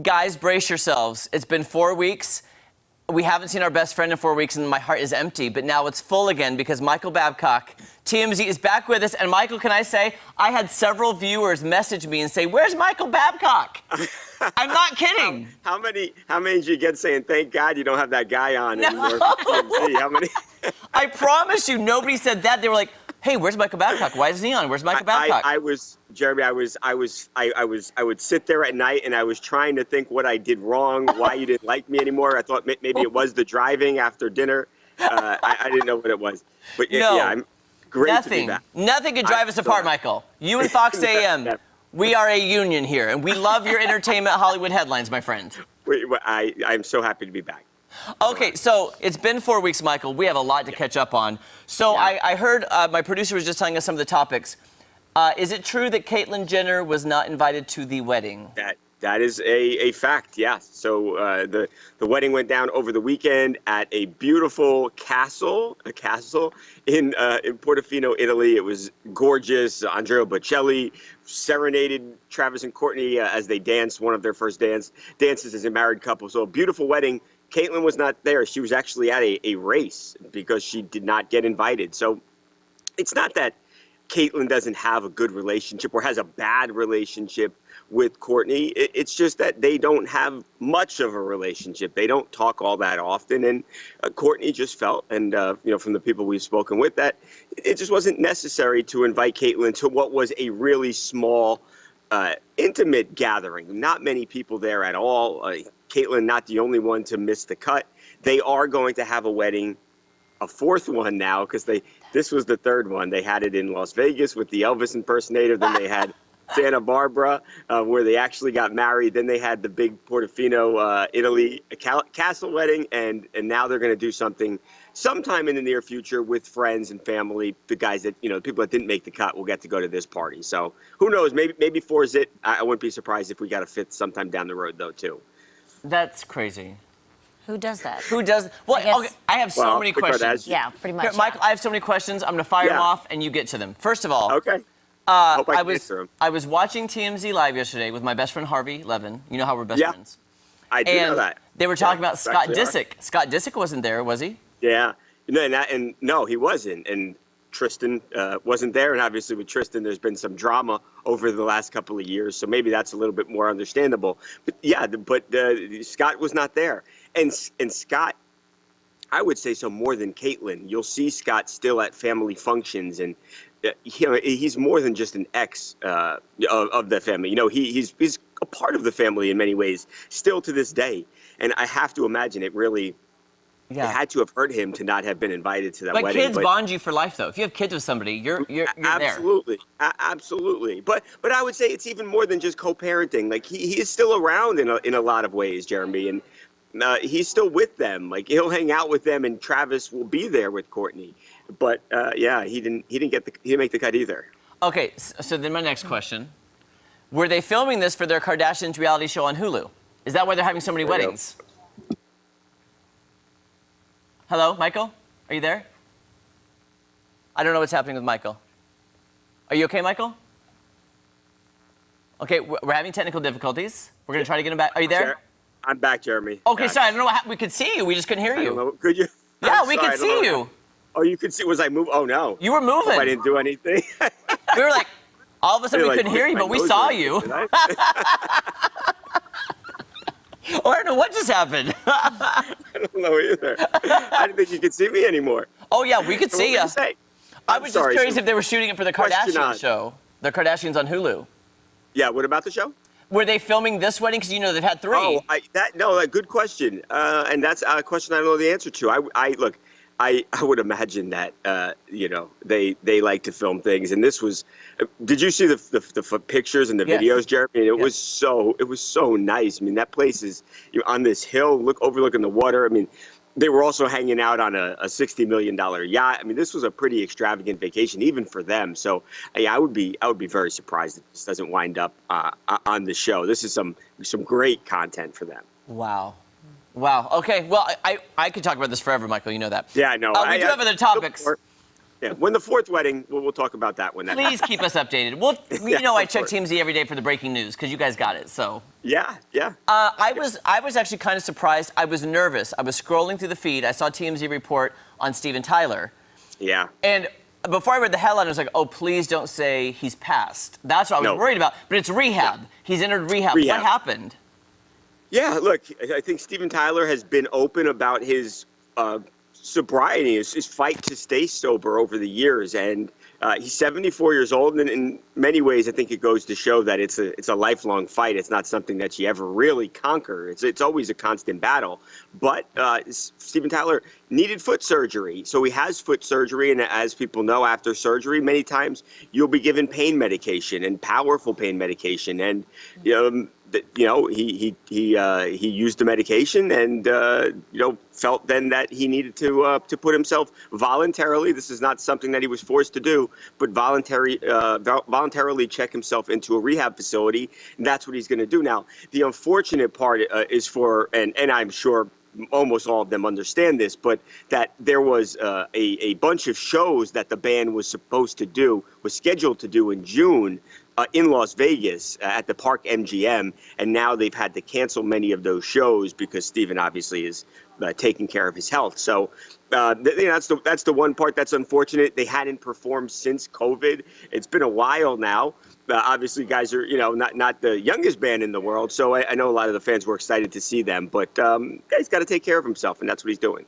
Guys, brace yourselves. It's been 4 weeks. We haven't seen our best friend in 4 weeks, and my heart is empty. But now it's full again because Michael Babcock, TMZ, is back with us. And Michael, can I say, I had several viewers message me and say, "Where's Michael Babcock?" I'm not kidding. How many did you get saying, "Thank God you don't have that guy on anymore"? TMZ? How many? I promise you, nobody said that. They were like, "Hey, where's Michael Babcock? Why isn't he on? Where's Michael Babcock?" Jeremy, I would sit there at night and I was trying to think what I did wrong, why you didn't like me anymore. I thought maybe it was the driving after dinner. I didn't know what it was. But No, yeah, I'm great to be back. Nothing could drive us apart, Michael. You and Fox AM, we are a union here, and we love your entertainment Hollywood headlines, my friend. I'm so happy to be back. Okay, so it's been 4 weeks, Michael. We have a lot to catch up on. So I heard my producer was just telling us some of the topics. Is it true that Caitlyn Jenner was not invited to the wedding? That is a fact, yes. So the wedding went down over the weekend at a beautiful castle in Portofino, Italy. It was gorgeous. Andrea Bocelli serenaded Travis and Courtney as they danced, one of their first dances as a married couple. So a beautiful wedding. Caitlyn was not there. She was actually at a race because she did not get invited. So it's not that Caitlyn doesn't have a good relationship or has a bad relationship with Courtney. It's just that they don't have much of a relationship. They don't talk all that often. And Courtney just felt, and from the people we've spoken with, that it just wasn't necessary to invite Caitlyn to what was a really small, intimate gathering. Not many people there at all. Caitlyn, not the only one to miss the cut. They are going to have a wedding, a fourth one now, because this was the third one. They had it in Las Vegas with the Elvis impersonator. Then they had Santa Barbara, where they actually got married. Then they had the big Portofino, Italy castle wedding, and now they're going to do something sometime in the near future with friends and family. The guys that the people that didn't make the cut will get to go to this party. So who knows? Maybe four's it. I wouldn't be surprised if we got a fifth sometime down the road, though, too. That's crazy. Who does that? Who does? Well, I have so many questions. Yeah, pretty much. Here, Michael, I have so many questions. I'm going to fire them off, and you get to them. First of all, okay. Hope I can answer them. I was watching TMZ Live yesterday with my best friend Harvey Levin. You know how we're best friends. I do know that. They were talking about Scott Disick. Scott Disick wasn't there, was he? Yeah. And no, he wasn't. And Tristan wasn't there. And obviously with Tristan, there's been some drama over the last couple of years. So maybe that's a little bit more understandable. But yeah, Scott was not there. And Scott, I would say so more than Caitlyn. You'll see Scott still at family functions, and he's more than just an ex of the family. He's a part of the family in many ways, still to this day. And I have to imagine it really it had to have hurt him to not have been invited to that wedding. But kids bond you for life, though. If you have kids with somebody, you're absolutely there. Absolutely. But I would say it's even more than just co-parenting. Like he is still around in a lot of ways, Jeremy, and he's still with them. Like he'll hang out with them, and Travis will be there with Courtney. But he didn't make the cut either. Okay, so then my next question: were they filming this for their Kardashians reality show on Hulu? Is that why they're having so many weddings? Hello, Michael? Are you there? I don't know what's happening with Michael. Are you okay, Michael? Okay, we're having technical difficulties. We're going to try to get him back. Are you there? I'm back, Jeremy. Okay, sorry. I don't know what happened. We could see you. We just couldn't hear you. I don't know. Could you? Yeah, we could see you. Oh, you could see. Was I moving? Oh, no. You were moving. I didn't do anything. We were like, all of a sudden we couldn't hear you, but we saw you. Oh, I don't know what just happened. I don't know either. I didn't think you could see me anymore. Oh, yeah, we could see you. I was just curious if they were shooting it for the Kardashian show. The Kardashians on Hulu. Yeah, what about the show? Were they filming this wedding? Because they've had 3. Oh, good question. And that's a question I don't know the answer to. I would imagine that they like to film things, and this was. Did you see the pictures and the videos, Jeremy? It was so nice. I mean, that place is on this hill, overlooking the water. I mean, they were also hanging out on a $60 million yacht. I mean, this was a pretty extravagant vacation, even for them. So, I would be very surprised if this doesn't wind up on the show. This is some great content for them. Wow. Okay. Well, I could talk about this forever, Michael. You know that. Yeah, I know. We do have other topics. Yeah, when the fourth wedding, we'll talk about that when that Please keep us updated. Well, I check TMZ every day for the breaking news because you guys got it. So Yeah. I was actually kind of surprised. I was nervous. I was scrolling through the feed. I saw TMZ report on Steven Tyler. Yeah. And before I read the headline, I was like, oh, please don't say he's passed. That's what I was worried about. But it's rehab. Yeah. He's entered rehab. What happened? Yeah, look, I think Steven Tyler has been open about his sobriety, his fight to stay sober over the years, and he's 74 years old, and in many ways, I think it goes to show that it's a lifelong fight. It's not something that you ever really conquer. It's always a constant battle. But Steven Tyler needed foot surgery, so he has foot surgery, and as people know, after surgery, many times you'll be given pain medication and powerful pain medication, and he used the medication and felt then that he needed to put himself voluntarily. This is not something that he was forced to do, but voluntarily check himself into a rehab facility, and that's what he's going to do now. The unfortunate part is for, and I'm sure almost all of them understand this, but that there was a bunch of shows that the band was scheduled to do in June in Las Vegas at the Park MGM, and now they've had to cancel many of those shows because Steven obviously is taking care of his health. So that's the one part that's unfortunate. They hadn't performed since COVID. It's been a while now. Obviously, guys are not the youngest band in the world, so I know a lot of the fans were excited to see them. But guy's got to take care of himself, and that's what he's doing.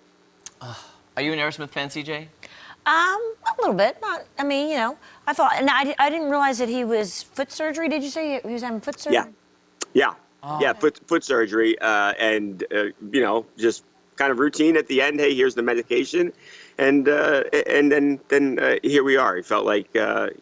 Are you an Aerosmith fan, CJ? A little bit. I thought, and I didn't realize that he was foot surgery. Did you say he was having foot surgery? Yeah. Foot surgery, and just kind of routine at the end. Hey, here's the medication, and then here we are. He felt like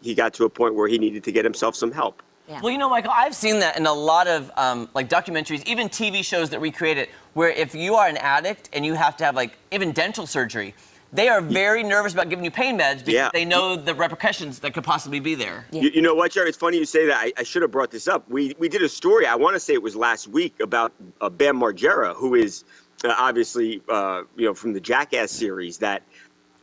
he got to a point where he needed to get himself some help. Yeah. Well, Michael, I've seen that in a lot of documentaries, even TV shows that recreate it, where if you are an addict and you have to have even dental surgery, they are very nervous about giving you pain meds because they know the repercussions that could possibly be there. Yeah. You know what, Jared? It's funny you say that. I should have brought this up. We did a story, I want to say it was last week, about Bam Margera, who is obviously from the Jackass series, that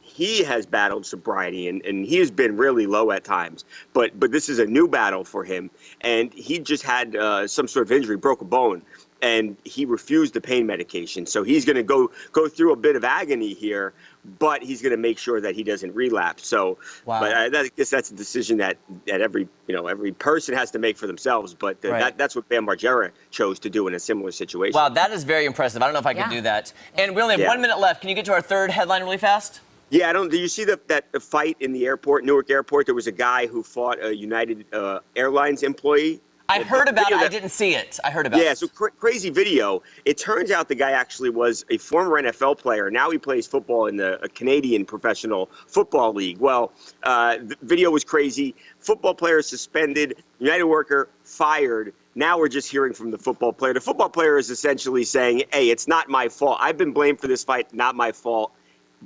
he has battled sobriety and he has been really low at times. But this is a new battle for him. And he just had some sort of injury, broke a bone, and he refused the pain medication. So he's going to go through a bit of agony here, but he's going to make sure that he doesn't relapse. So, wow. But I guess that's a decision that every person has to make for themselves. But that's what Bam Margera chose to do in a similar situation. Wow, that is very impressive. I don't know if I could do that. And we only have 1 minute left. Can you get to our third headline really fast? Yeah, did you see that fight in the airport, Newark Airport? There was a guy who fought a United Airlines employee. I heard about it. I didn't see it. I heard about it. Yeah, so crazy video. It turns out the guy actually was a former NFL player. Now he plays football in the Canadian Professional Football League. Well, the video was crazy. Football player suspended, United worker fired. Now we're just hearing from the football player. The football player is essentially saying, hey, it's not my fault. I've been blamed for this fight, not my fault.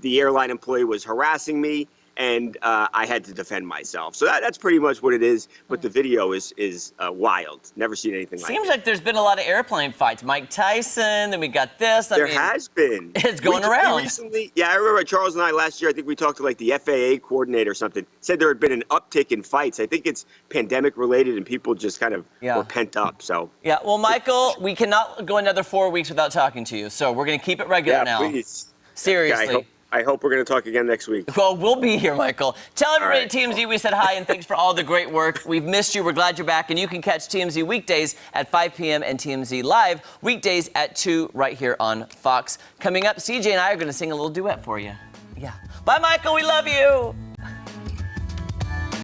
The airline employee was harassing me, and I had to defend myself. So that's pretty much what it is. But the video is wild. Never seen anything like it. Seems like there's been a lot of airplane fights. Mike Tyson, then we got this. There has been. It's going around. Recently, I remember Charles and I last year, I think we talked to the FAA coordinator or something, said there had been an uptick in fights. I think it's pandemic related and people just kind of were pent up. So yeah, well, Michael, we cannot go another 4 weeks without talking to you. So we're going to keep it regular now. Please. Seriously. Okay, I hope we're going to talk again next week. Well, we'll be here, Michael. Tell everybody at TMZ we said hi and thanks for all the great work. We've missed you. We're glad you're back. And you can catch TMZ weekdays at 5 p.m. and TMZ Live weekdays at 2 right here on Fox. Coming up, CJ and I are going to sing a little duet for you. Yeah. Bye, Michael. We love you.